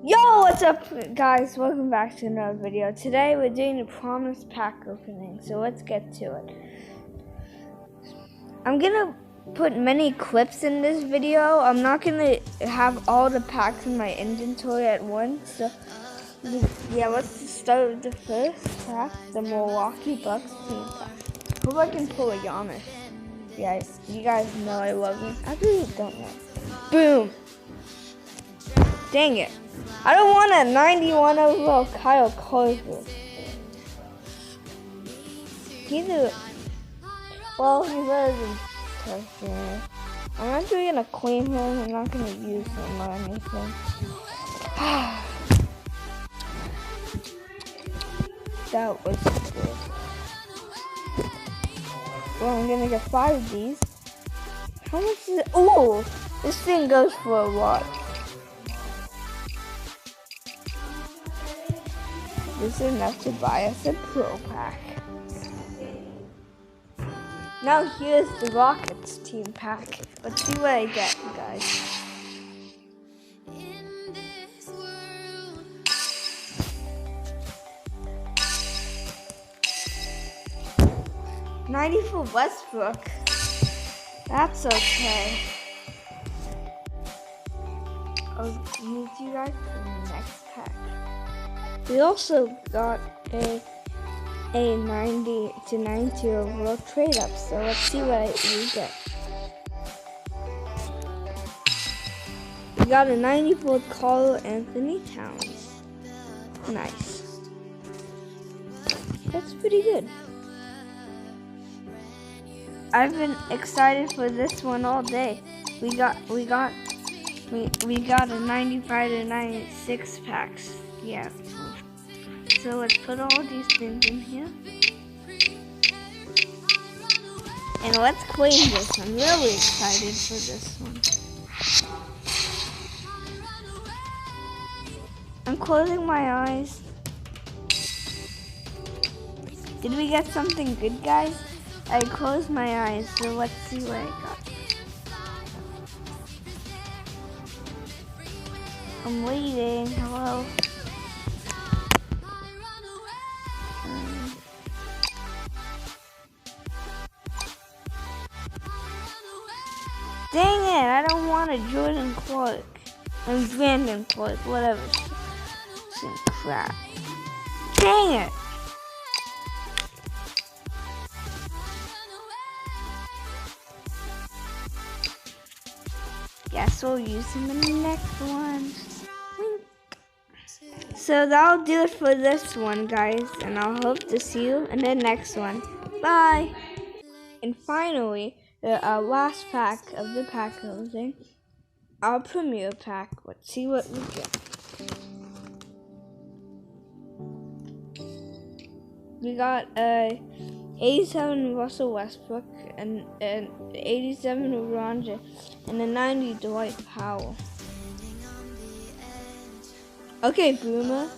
Yo, what's up guys? Welcome back to another video. Today we're doing the promised pack opening, so let's get to it. I'm gonna put many clips in this video. I'm not gonna have all the packs in my inventory at once. So yeah, let's start with the first pack, the Milwaukee Bucks team pack. Hope I can pull a Giannis. Yes, you guys know I love him. I really don't know. Boom! Dang it. I don't want a 91 overall Kyle Korver. Well, he's better than Tesla. I'm actually gonna claim him. I'm not gonna use him or anything. That was good. Well, I'm gonna get 5 of these. How much is it? Oh, this thing goes for a lot. This is enough to buy us a pro pack. Now here's the Rockets team pack. Let's see what I get, you guys. $90 for Westbrook. That's okay. I'll use you guys for the next pack. We also got a 90 to 90 overall trade up, so let's see what we get. We got a 94 Carl Anthony Towns. Nice. That's pretty good. I've been excited for this one all day. We got a 95 to 96 packs. Yeah. So let's put all these things in here. And let's claim this. I'm really excited for this one. I'm closing my eyes. Did we get something good, guys? I closed my eyes, so let's see what I got. I'm waiting. Hello. Dang it, I don't want a Jordan Clark. I'm Brandon Clark, whatever. Some crap. Dang it! Guess we'll use him in the next one. So that'll do it for this one, guys. And I'll hope to see you in the next one. Bye! And finally, the last pack of the pack closing, our premiere pack. Let's see what we get. We got a 87 Russell Westbrook and an 87 LeBron James and a 90 Dwight Powell. Okay, Boomer.